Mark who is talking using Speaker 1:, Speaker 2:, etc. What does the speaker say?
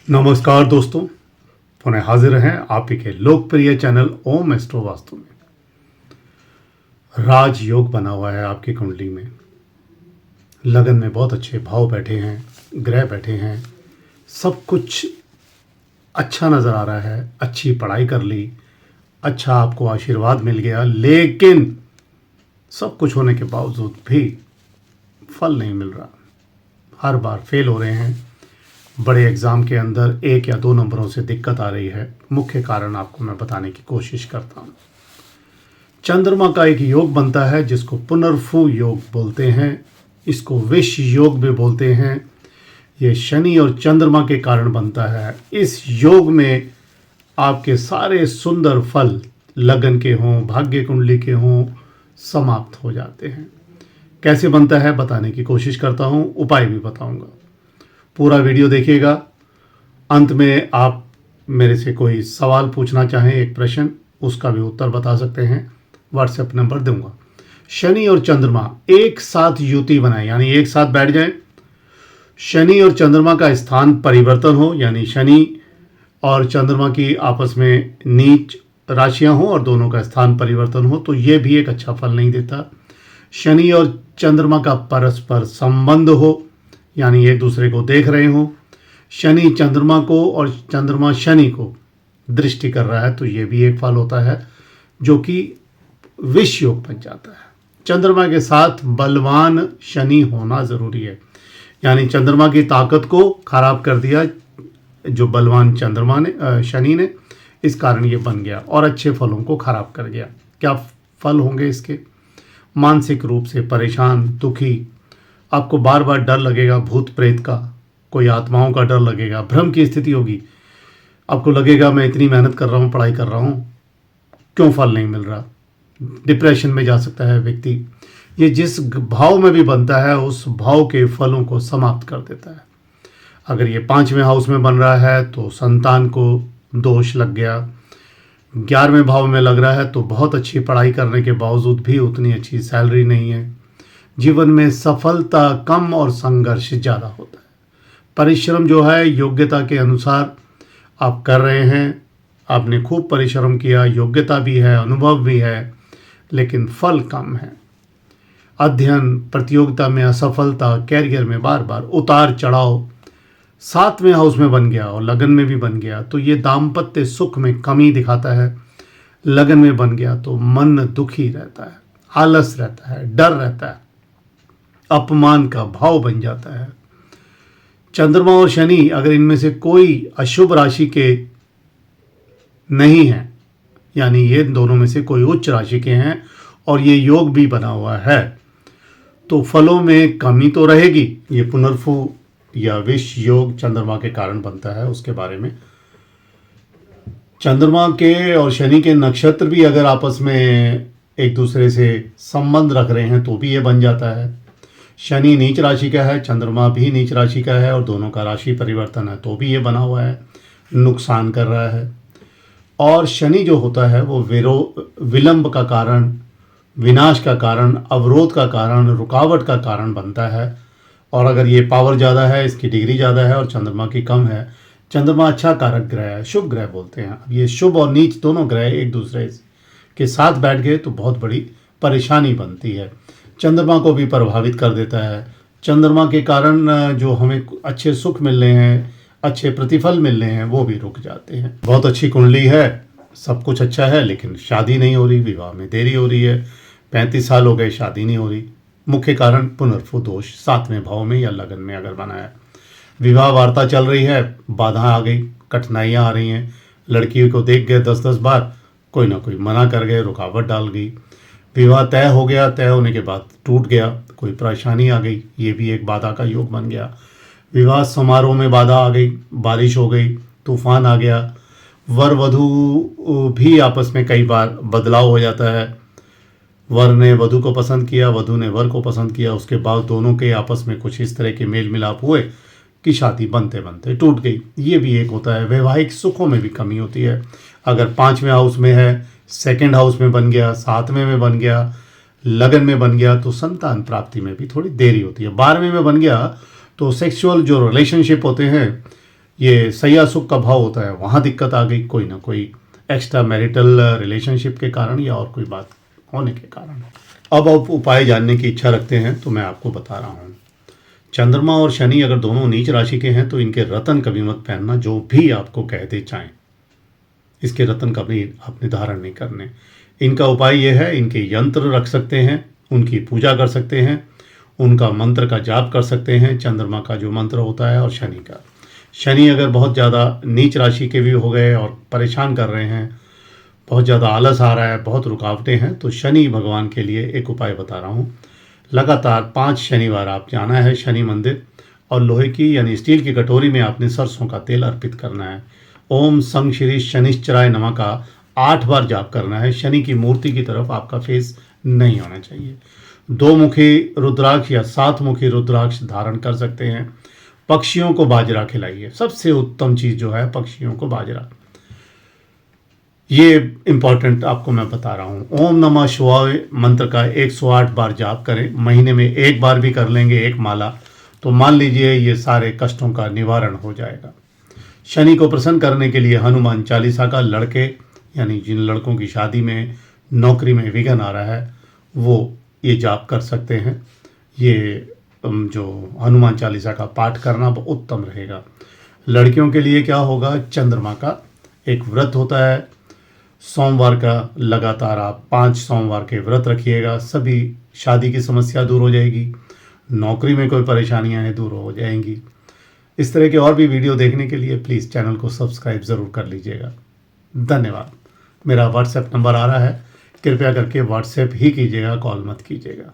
Speaker 1: नमस्कार दोस्तों, पुनः हाजिर हैं आप ही के लोकप्रिय चैनल ओम एस्ट्रो वास्तु में। राजयोग बना हुआ है आपकी कुंडली में। लगन में बहुत अच्छे भाव बैठे हैं, ग्रह बैठे हैं, सब कुछ अच्छा नज़र आ रहा है। अच्छी पढ़ाई कर ली, अच्छा आपको आशीर्वाद मिल गया, लेकिन सब कुछ होने के बावजूद भी फल नहीं मिल रहा। हर बार फेल हो रहे हैं। बड़े एग्ज़ाम के अंदर 1 या 2 नंबरों से दिक्कत आ रही है। मुख्य कारण आपको मैं बताने की कोशिश करता हूँ। चंद्रमा का एक योग बनता है जिसको पुनर्फू योग बोलते हैं, इसको विष योग भी बोलते हैं। ये शनि और चंद्रमा के कारण बनता है। इस योग में आपके सारे सुंदर फल, लगन के हों, भाग्य कुंडली के हों, समाप्त हो जाते हैं। कैसे बनता है बताने की कोशिश करता हूँ, उपाय भी बताऊँगा। पूरा वीडियो देखिएगा। अंत में आप मेरे से कोई सवाल पूछना चाहें, एक प्रश्न, उसका भी उत्तर बता सकते हैं। व्हाट्सएप नंबर दूंगा। शनि और चंद्रमा एक साथ युति बनाए, यानी एक साथ बैठ जाए। शनि और चंद्रमा का स्थान परिवर्तन हो, यानी शनि और चंद्रमा की आपस में नीच राशियां हों और दोनों का स्थान परिवर्तन हो, तो ये भी एक अच्छा फल नहीं देता। शनि और चंद्रमा का परस्पर संबंध हो, यानी एक दूसरे को देख रहे हो। शनि चंद्रमा को और चंद्रमा शनि को दृष्टि कर रहा है, तो ये भी एक फल होता है जो कि विष योग बन जाता है। चंद्रमा के साथ बलवान शनि होना ज़रूरी है, यानी चंद्रमा की ताकत को खराब कर दिया जो बलवान चंद्रमा ने, शनि ने, इस कारण ये बन गया और अच्छे फलों को खराब कर गया। क्या फल होंगे इसके? मानसिक रूप से परेशान, दुखी, आपको बार बार डर लगेगा भूत प्रेत का, कोई आत्माओं का डर लगेगा, भ्रम की स्थिति होगी। आपको लगेगा मैं इतनी मेहनत कर रहा हूँ, पढ़ाई कर रहा हूँ, क्यों फल नहीं मिल रहा। डिप्रेशन में जा सकता है व्यक्ति। ये जिस भाव में भी बनता है उस भाव के फलों को समाप्त कर देता है। अगर ये 5वें हाउस में बन रहा है तो संतान को दोष लग गया। 11वें भाव में लग रहा है तो बहुत अच्छी पढ़ाई करने के बावजूद भी उतनी अच्छी सैलरी नहीं है। जीवन में सफलता कम और संघर्ष ज़्यादा होता है। परिश्रम जो है योग्यता के अनुसार आप कर रहे हैं, आपने खूब परिश्रम किया, योग्यता भी है, अनुभव भी है, लेकिन फल कम है। अध्ययन, प्रतियोगिता में असफलता, कैरियर में बार बार उतार चढ़ाव। 7वें हाउस में बन गया और लगन में भी बन गया तो ये दाम्पत्य सुख में कमी दिखाता है। लगन में बन गया तो मन दुखी रहता है, आलस रहता है, डर रहता है, अपमान का भाव बन जाता है। चंद्रमा और शनि अगर इनमें से कोई अशुभ राशि के नहीं है, यानी ये दोनों में से कोई उच्च राशि के हैं और ये योग भी बना हुआ है, तो फलों में कमी तो रहेगी। ये पुनर्फू या विष योग चंद्रमा के कारण बनता है, उसके बारे में। चंद्रमा के और शनि के नक्षत्र भी अगर आपस में एक दूसरे से संबंध रख रहे हैं तो भी ये बन जाता है। शनि नीच राशि का है, चंद्रमा भी नीच राशि का है और दोनों का राशि परिवर्तन है तो भी ये बना हुआ है, नुकसान कर रहा है। और शनि जो होता है वो विलंब का कारण, विनाश का कारण, अवरोध का कारण, रुकावट का कारण बनता है। और अगर ये पावर ज़्यादा है, इसकी डिग्री ज़्यादा है और चंद्रमा की कम है, चंद्रमा अच्छा कारक ग्रह है, शुभ ग्रह बोलते हैं। अब ये शुभ और नीच दोनों ग्रह एक दूसरे के साथ बैठ गए तो बहुत बड़ी परेशानी बनती है। चंद्रमा को भी प्रभावित कर देता है। चंद्रमा के कारण जो हमें अच्छे सुख मिल रहे हैं, अच्छे प्रतिफल मिल रहे हैं, वो भी रुक जाते हैं। बहुत अच्छी कुंडली है, सब कुछ अच्छा है, लेकिन शादी नहीं हो रही, विवाह में देरी हो रही है। 35 साल हो गए, शादी नहीं हो रही। मुख्य कारण पुनर्फू दोष 7वें भाव में या लगन में अगर बना है। विवाह वार्ता चल रही है, बाधा आ गई, कठिनाइयाँ आ रही हैं। लड़की को देख गए 10-10 बार, कोई ना कोई मना कर गए, रुकावट डाल गई। विवाह तय हो गया, तय होने के बाद टूट गया, कोई परेशानी आ गई, ये भी एक बाधा का योग बन गया। विवाह समारोह में बाधा आ गई, बारिश हो गई, तूफान आ गया। वर वधू भी आपस में कई बार बदलाव हो जाता है। वर ने वधू को पसंद किया, वधू ने वर को पसंद किया, उसके बाद दोनों के आपस में कुछ इस तरह के मेल मिलाप हुए कि शादी बनते बनते टूट गई। ये भी एक होता है। वैवाहिक सुखों में भी कमी होती है। अगर 5वें हाउस में है, 2nd हाउस में बन गया, 7वें में बन गया, लगन में बन गया तो संतान प्राप्ति में भी थोड़ी देरी होती है। 12वें में बन गया तो सेक्सुअल जो रिलेशनशिप होते हैं, ये सैया सुख का भाव होता है, वहाँ दिक्कत आ गई, कोई ना कोई एक्स्ट्रा मैरिटल रिलेशनशिप के कारण या और कोई बात होने के कारण। अब आप उपाय जानने की इच्छा रखते हैं तो मैं आपको बता रहा हूँ। चंद्रमा और शनि अगर दोनों नीच राशि के हैं तो इनके रत्न कभी मत पहनना, जो भी आपको कह दे चाहें। इसके रत्न कभी आप धारण नहीं करने। इनका उपाय यह है, इनके यंत्र रख सकते हैं, उनकी पूजा कर सकते हैं, उनका मंत्र का जाप कर सकते हैं, चंद्रमा का जो मंत्र होता है और शनि का। शनि अगर बहुत ज़्यादा नीच राशि के भी हो गए और परेशान कर रहे हैं, बहुत ज़्यादा आलस आ रहा है, बहुत रुकावटें हैं, तो शनि भगवान के लिए एक उपाय बता रहा हूँ। लगातार 5 शनिवार आप जाना है शनि मंदिर और लोहे की यानी स्टील की कटोरी में आपने सरसों का तेल अर्पित करना है। ओम सं श्री शनिश्चराय नमः का 8 बार जाप करना है। शनि की मूर्ति की तरफ आपका फेस नहीं होना चाहिए। 2 मुखी रुद्राक्ष या 7 मुखी रुद्राक्ष धारण कर सकते हैं। पक्षियों को बाजरा खिलाइए, सबसे उत्तम चीज़ जो है पक्षियों को बाजरा। ये इम्पॉर्टेंट आपको मैं बता रहा हूँ। ओम नमः शिवाय मंत्र का 108 बार जाप करें। महीने में 1 बार भी कर लेंगे एक माला, तो मान लीजिए ये सारे कष्टों का निवारण हो जाएगा। शनि को प्रसन्न करने के लिए हनुमान चालीसा का लड़के यानी जिन लड़कों की शादी में नौकरी में विघ्न आ रहा है वो ये जाप कर सकते हैं। ये जो हनुमान चालीसा का पाठ करना बहुत उत्तम रहेगा। लड़कियों के लिए क्या होगा, चंद्रमा का एक व्रत होता है सोमवार का, लगातार आप 5 सोमवार के व्रत रखिएगा, सभी शादी की समस्या दूर हो जाएगी, नौकरी में कोई परेशानियां हैं दूर हो जाएंगी। इस तरह के और भी वीडियो देखने के लिए प्लीज़ चैनल को सब्सक्राइब ज़रूर कर लीजिएगा। धन्यवाद। मेरा व्हाट्सएप नंबर आ रहा है, कृपया करके व्हाट्सएप ही कीजिएगा, कॉल मत कीजिएगा।